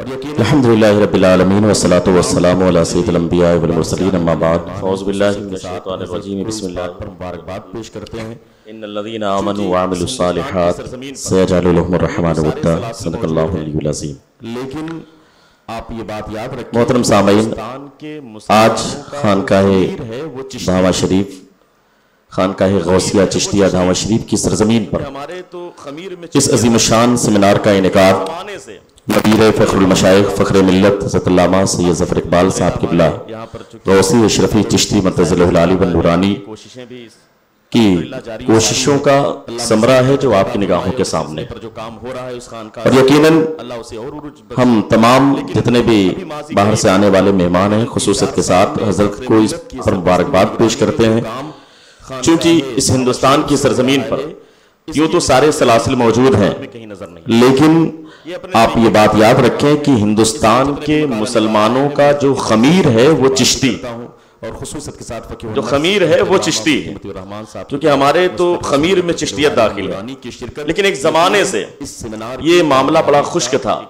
الحمدللہ رب العالمین والصلاة والسلام علی سید الانبیاء والمرسلین اما بعد اعوذ باللہ من الشیطان الرجیم بسم اللہ مبارکباد پیش کرتے ہیں ان الذین آمنوا وعملوا الصالحات سیجعل لهم الرحمن ودا صدق اللہ علیہ العظیم۔ لیکن آپ یہ بات یاد رکھیں محترم سامعین، آج خانقاہ دعویٰ شریف، خانقاہ غوثیہ چشتیہ دعویٰ شریف کی سرزمین پر اس عظیم الشان سیمینار کا انعقاد نبیر فخر المشائخ فخر ملت حضرت علامہ سید ظفر اقبال صاحب قبلہ غوثی اشرفی چشتی منتظر الہلالی بن نورانی کی کوششوں کا ثمرہ ہے جو آپ کی نگاہوں کے سامنے، اور یقیناً ہم تمام جتنے بھی باہر سے آنے والے مہمان ہیں خصوصیت کے ساتھ حضرت کو اس پر مبارکباد پیش کرتے ہیں، چونکہ اس ہندوستان کی سرزمین پر یوں تو سارے سلاسل موجود ہیں، لیکن آپ یہ بات یاد رکھیں کہ ہندوستان کے مسلمانوں کا جو خمیر ہے وہ چشتی، جو خمیر ہے وہ چشتی ہے، کیونکہ ہمارے تو خمیر میں چشتیت داخل ہے، لیکن ایک زمانے سے یہ معاملہ بڑا خشک تھا۔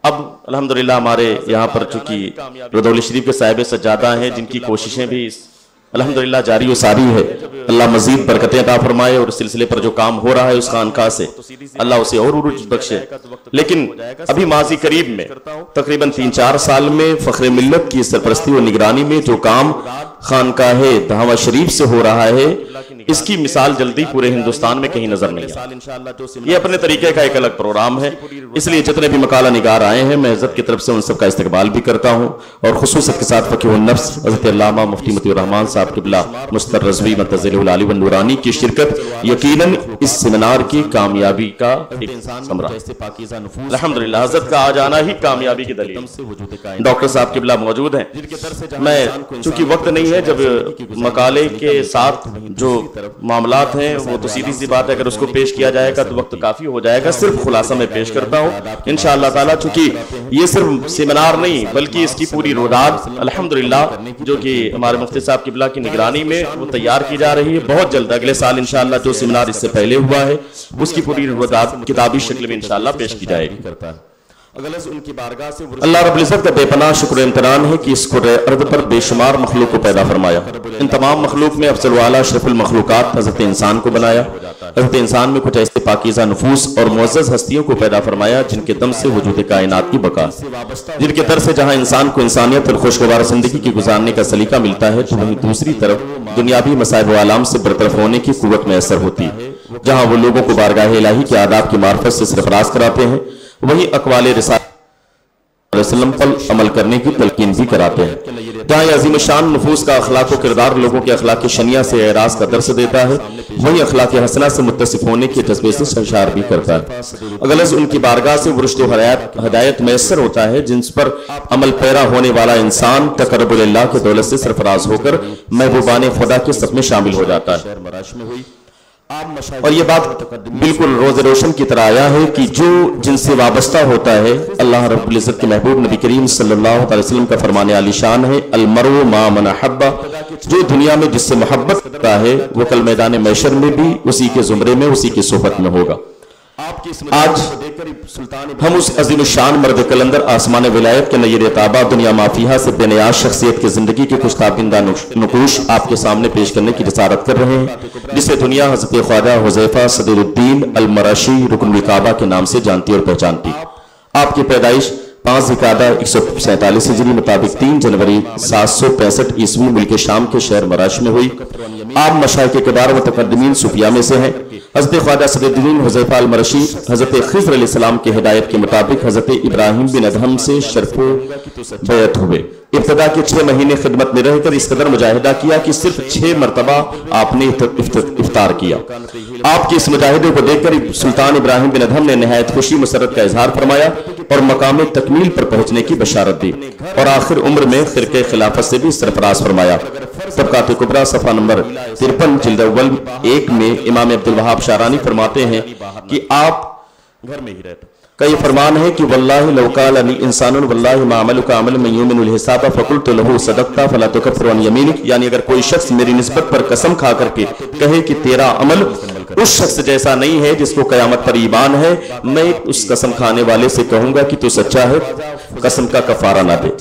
اب الحمدللہ ہمارے یہاں پر چونکہ ردول شریف کے صاحب سجادہ ہیں جن کی کوششیں بھی الحمدللہ جاری و ساری ہے، اللہ مزید برکتیں عطا فرمائے، اور اس سلسلے پر جو کام ہو رہا ہے اس خانقاہ سے اللہ اسے اور عروج بخشے۔ لیکن ابھی ماضی قریب میں تقریباً 3-4 سال میں فخر ملت کی سرپرستی و نگرانی میں جو کام خانقاہ دعویٰ شریف سے ہو رہا ہے اس کی مثال جلدی پورے ہندوستان میں کہیں نظر نہیں ہے۔ یہ اپنے طریقے کا ایک الگ پروگرام ہے، اس لیے جتنے بھی مقالہ نگار آئے ہیں میں عزت کی طرف سے ان سب کا استقبال بھی کرتا ہوں، اور خصوصیت کے ساتھ فقیہ النفس حضرت علامہ مفتی مطیع الرحمن صاحب قبلہ مستر رضوی منتظر الہلالی بن نورانی کی شرکت یقیناً اس سیمینار کی کامیابی کا ایک ثمرہ ہے۔ الحمدللہ حضرت کا آ جانا ہی کامیابی کی دلیل۔ ڈاکٹر صاحب قبلہ موجود ہیں، میں چونکہ وقت نہیں ہے، جب مقالے کے ساتھ جو معاملات ہیں وہ تو سیدھی سی بات ہے، اگر اس کو پیش کیا جائے گا تو وقت کافی ہو جائے گا، صرف خلاصہ میں پیش کرتا ہوں انشاءاللہ تعالیٰ، چونکہ یہ صرف سیمینار نہیں بلکہ اس کی پوری رویداد الحمدللہ جو کہ ہمارے مفتی صاحب قبلہ کی نگرانی میں وہ تیار کی جا رہی ہے، بہت جلد اگلے سال انشاءاللہ جو سیمینار اس سے پہلے ہوا ہے اس کی پوری رویداد کتابی شکل میں انشاءاللہ پیش کی جائے گی۔ اللہ رب العزت کا بے پناہ شکر امتنان ہے کہ اس کرۂ ارض پر بے شمار مخلوق کو پیدا فرمایا، ان تمام مخلوق میں افضل و اعلیٰ اشرف المخلوقات حضرت انسان کو بنایا، حضرت انسان میں کچھ ایسے پاکیزہ نفوس اور معزز ہستیوں کو پیدا فرمایا جن کے دم سے وجود کائنات کی بقا، جن کے در سے جہاں انسان کو انسانیت اور خوشگوار زندگی کی گزارنے کا سلیقہ ملتا ہے تو وہیں دوسری طرف دنیاوی مصائب و آلام سے برطرف ہونے کی قوت میسر ہوتی ہے، جہاں وہ لوگوں کو بارگاہ الہی کے آداب کی معرفت سے سرفراز کراتے ہیں وہیں اقوال رسالت علیہ وسلم پر عمل کرنے کی تلقین بھی کراتے ہیں، جہاں یہ عظیم الشان نفوس کا اخلاق و کردار لوگوں کے اخلاق شنیعہ سے اعراض کا درس دیتا ہے وہیں اخلاق حسنہ سے متصف ہونے کے جذبے سے سرشار بھی کرتا ہے۔ اغلظ ان کی بارگاہ سے رشد و ہدایت میسر ہوتا ہے جن پر عمل پیرا ہونے والا انسان تقرب اللہ کے دولت سے سرفراز ہو کر محبوبان خدا کے صف میں شامل ہو جاتا ہے، اور یہ بات بالکل روز روشن کی طرح آیا ہے کہ جو جن سے وابستہ ہوتا ہے اللہ رب العزت کے محبوب نبی کریم صلی اللہ علیہ وسلم کا فرمان عالی شان ہے، المرء مع من احب، جو دنیا میں جس سے محبت کرتا ہے وہ کل میدان محشر میں بھی اسی کے زمرے میں اسی کی صحبت میں ہوگا۔ آج ہم اس عظیم الشان مرد کلندر آسمان ولایت کے نیر تابہ دنیا مافیہ سے بے نیاز شخصیت کی زندگی کے کچھ تابندہ نقوش آپ کے سامنے پیش کرنے کی جسارت کر رہے ہیں، جسے دنیا حضرت خواجہ حذیفہ صدر الدین المراشی رکن الکعبہ کے نام سے جانتی اور پہچانتی۔ آپ کی پیدائش 5 ذوالقعدہ 147 ہجری مطابق 3 جنوری 765 عیسوی ملک شام کے شہر مراش میں ہوئی۔ آپ مشائخ کبار و متقدمین صوفیہ میں سے ہیں۔ حضرت خواجہ صدر الدین حذیفہ المراشی حضرت خضر علیہ السلام کی ہدایت کے مطابق حضرت ابراہیم بن ادہم سے شرف و بیعت ہوئے۔ ابتدا کے 6 مہینے خدمت میں رہ کر اس قدر مجاہدہ کیا کہ صرف 6 مرتبہ آپ نے افطار کیا۔ آپ کے اس مجاہدے کو دیکھ کر سلطان ابراہیم بن ادہم نے نہایت خوشی مسرت کا اظہار فرمایا اور مقام تکمیل پر پہنچنے کی بشارت دی، اور آخر عمر میں خرقہ خلافت سے بھی سرفراز فرمایا۔ طبقات کبریٰ صفحہ نمبر 53 جلد اول 1 میں امام عبدالوہاب شعرانی فرماتے ہیں کہ آپ گھر میں ہی رہتے کا یہ فرمان ہے کہ واللہ لو قال لی انسان واللہ ما عملک عمل من یومن الحساب فقلت له صدقت فلا تکفر عن یمینک، یعنی اگر کوئی شخص میری نسبت پر قسم کھا کر کے کہے کہ تیرا عمل उस शख्स जैसा नहीं है जिसको क़यामत पर ईमान है। मैं उस कसम खाने वाले से कहूंगा कि तू सच्चा है, कसम का कफारा ना दे।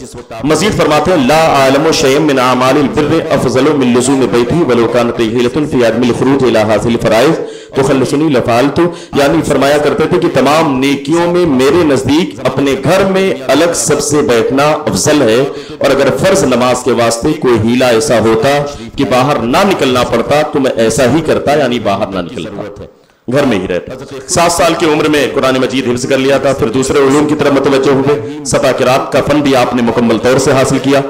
मजीद फरमाते हैं ला आलमु शय'न मिन आमालिल बिर्रि अफज़लु मिन लुज़ूमि बैती वलौ कानत हिलतुन फी अदमिल खुरूज इला हाज़िल फ़राइज़ तुखल्लिसुनी लफ़अलतु। यानी फरमाया करते थे कि तमाम नेकियों में मेरे नजदीक अपने घर में अलग सबसे बैठना अफजल है, और अगर फर्ज नमाज के वास्ते कोई हीला ऐसा होता कि बाहर ना निकलना पड़ता तो मैं ऐसा ही करता, यानी बाहर ना निकलता, घर में ही रहता। 7 साल की उम्र में कुरान मजीद हिफ्ज़ कर लिया था। फिर दूसरे उलूम की तरफ मुतवज्जो हुए। सता क़िरात का फन भी आपने मुकम्मल तौर से हासिल किया,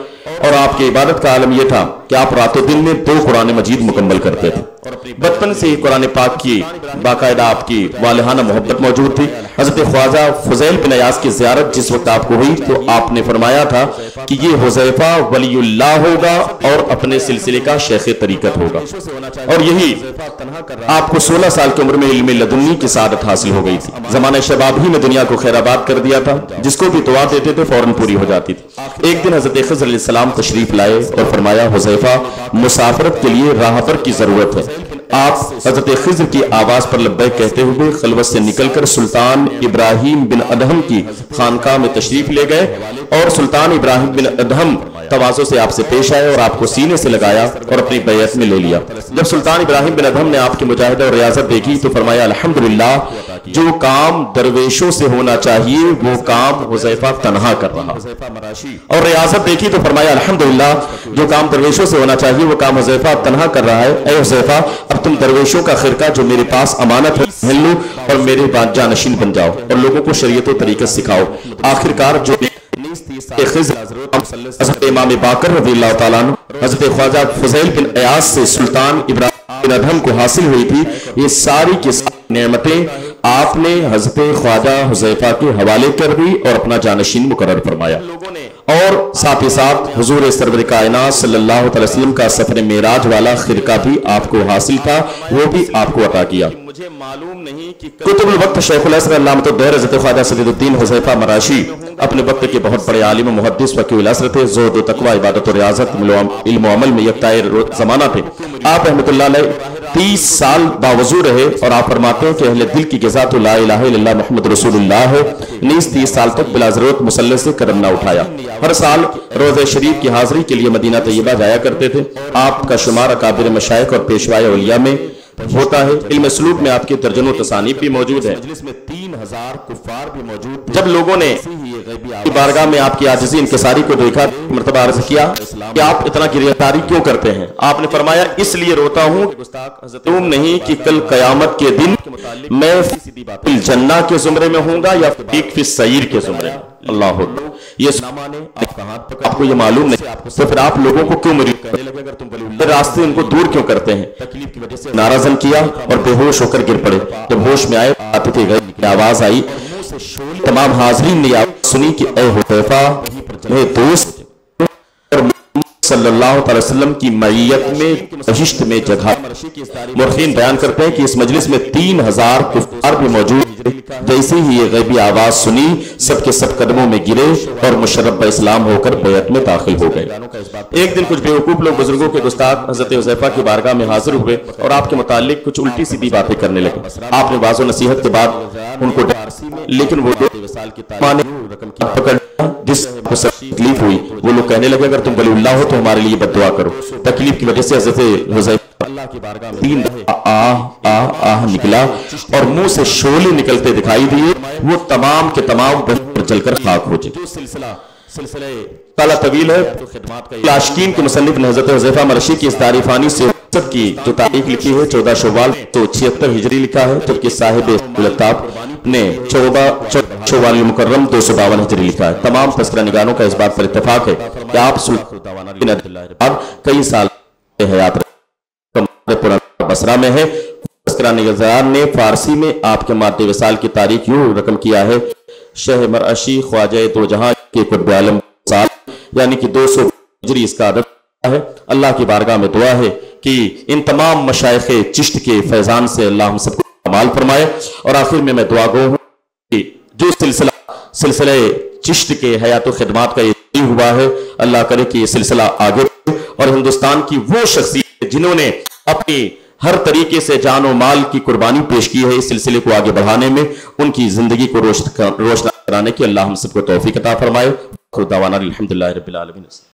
और आपकी इबादत का आलम यह था कि आप रातों दिन में 2 कुरान मजीद मुकम्मल करते थे। बचपन से ही कुरान पाक की बाकायदा आपकी वालिहाना मोहब्बत मौजूद थी। हज़रत ख्वाजा फुज़ैल बिन अयाज़ की ज़ियारत जिस वक्त आपको हुई तो आपने फरमाया था कि ये हुज़ैफा वलीउल्लाह होगा और अपने सिलसिले का शेख तरीकत होगा, और यही आपको 16 साल की उम्र में इल्म लदुन्नी की सादत हासिल हो गई थी। ज़माने शबाब ही में दुनिया को खैराबाद कर दिया था, जिसको भी दुआ देते थे फौरन पूरी हो जाती थी। एक दिन हज़रत ख़िज़र अलैहिस्सलाम तशरीफ लाए और फरमाया हुज़ैफा मुसाफरत के लिए राहबर की जरूरत है। आप हज़रत ख़िज़र की आवाज पर लब्बैक कहते हुए खलवत से निकलकर सुल्तान इब्राहिम बिन अदहम की खानकाह में तशरीफ ले गए, और सुल्तान इब्राहिम बिन अदहम तवाज़ो से आपसे पेश आए और आपको सीने से लगाया और अपनी बैयत में ले लिया। जब सुल्तान इब्राहिम बिन अदहम ने आपकी मुजाहिदा और रियाजत देखी तो फरमाया अल्हम्दुलिल्लाह, जो काम दरवेशों से होना चाहिए वो काम हुज़ैफा तन्हा कर रहा। और रियाजत देखी तो फरमाया अल्हम्दुलिल्लाह, जो काम दरवेशों से होना चाहिए वो काम हुज़ैफा तन्हा कर रहा है। ऐ हुज़ैफा, अब तुम दरवेशों का खिरका जो मेरे पास अमानत है हिल लो और मेरे बाद जानशीन बन जाओ और लोगों को शरीयत और तरीक़त सिखाओ। आखिरकार जो हज़रत इमाम बाकर रज़ियल्लाहु ताला अन्हु हज़रत ख्वाजा फुज़ैल बिन अयाज़ से सुल्तान इब्राहिम बिन अदहम को हासिल हुई थी, ये सारी की सारी नेमतें आपने हज़रत ख्वाजा हुज़ैफा के हवाले कर दी और अपना जानशीन मुकर्रर फरमाया। और साथ ही साथ हुजूर सरवर कायनात सल्लल्लाहु अलैहि वसल्लम का सफर मेराज वाला खिरका भी आपको हासिल था, वो भी आपको अता किया। मुझे मालूम नहीं कि कुतुबुल वक्त शेखुल असर अल्लामत दौर हज़रत ख्वाजा सदीदुद्दीन हुज़ैफा मराशी अपने वक्त के बहुत बड़े आलिम मुहद्दिस वकील असर थे। ज़ुहद व तक़वा, इबादत और रियाज़त, इल्म व अमल में यकताए ज़माना थे। आप रहमतुल्लाह अलैह 30 साल बावजू रहे, और आप फरमाते हैं कि अहले दिल की ग़िज़ा तो ला इलाहा इल्लल्लाह मुहम्मद रसूलुल्लाह है। 30 साल तक बिला ज़रूरत मुसल्ले से कदम ना उठाया। हर साल रोज़े शरीफ की हाज़िरी के लिए मदीना तैयबा जाया करते थे। आपका शुमार अकाबिर मशाइख और पेशवाए औलिया में होता है। इल्म सलूक में आपके तर्जुमे तसानीफ भी मौजूद है। 3000 कुफ़ार भी मौजूद थे। जब लोगों ने बारगाह में आपकी आजिज़ी इंकिसारी को देखा, मर्तबा अर्ज़ किया कि आप इतना गिरफ्तारी क्यों करते हैं? आपने फरमाया इसलिए रोता हूँ तुम नहीं कि कल क़यामत के दिन मैं फिल जन्ना के ज़ुमरे में होऊंगा या फिल सईर के ज़ुमरे में। अल्लाह, ये आपको ये मालूम नहीं, तो फिर आप लोगों को क्यों मरीज करने लगे? अगर तुम रास्ते उनको दूर क्यों करते हैं? तकलीफ की वजह से नाराजन किया और बेहोश होकर गिर पड़े। जब होश में आए आते थे गए आवाज आई, तमाम हाज़रीन ने आवाज सुनी कि ऐ हुज़ैफा, मेरे दोस्त सल्लल्लाहु अलैहि वसल्लम की मईयत में बहिश्त में जगह। मुर्खीन बयान करते हैं कि इस मजलिस में 3000 कुफ़ार भी मौजूद। जैसे ही ये गैबी आवाज सुनी, सबके सब कदमों में गिरे और मुशर्रफ इस्लाम होकर बैत में दाखिल हो गए। एक दिन कुछ बेवकूफ लोग बुजुर्गों के गुस्ताख हज़रत हुज़ैफा की बारगाह में हाजिर हुए और आपके मुतालिक कुछ उल्टी सीधी बातें करने लगे। आपने वाज़ो नसीहत के बाद उनको लेकिन वो तकलीफ हुई। वो लोग कहने लगे अगर तुम वलीउल्लाह हो तो हमारे लिए बद्दुआ करो। तकलीफ की वजह से हज़रत हुज़ैफा अल्लाह की बारगाह में 3 आह निकला और मुंह से शोले निकलते दिखाई दिए। वो तमाम के तमाम जलकर खाक हो गए। ताला तवील है। आशिकीन के मुसन्निफ ने हज़रत हुज़ैफा मरशी की इस तारीफानी से की जो तारीख लिखी है 14 शव्वाल 76 हिजरी लिखा है, जबकि साहिब लताब ने 14 शव्वाल मुकर्रम 252 हिजरी लिखा है। तमाम तस्करा निगानों का इस बात पर इत्तेफाक है कि आप कई साल हयात बसरा में है। तस्करा निगान ने फारसी में आपके माते विसाल की तारीख यूं रकम किया है, शह मरअशी ख्वाजा दो जहां के कुतुब आलम साल, यानी कि 200 हिजरी इसका अदद है। अल्लाह की बारगाह में दुआ है कि इन तमाम मशाइखे चिश्त के फैजान से अल्लाह हम सबको कमाल फरमाए। और आखिर में मैं दुआ गो हूँ कि जो सिलसिले चिश्त के हयात खिदमात का ये हुआ है, अल्लाह करे कि ये सिलसिला आगे और हिंदुस्तान की वो शख्सियत जिन्होंने अपनी ہر طریقے سے جان و مال کی قربانی پیش کی ہے اس سلسلے کو آگے بڑھانے میں، ان کی زندگی کو روشن کرانے کی اللہ ہم سب کو توفیق عطا فرمائے۔ خدا دعوانا الحمدللہ رب العالمین۔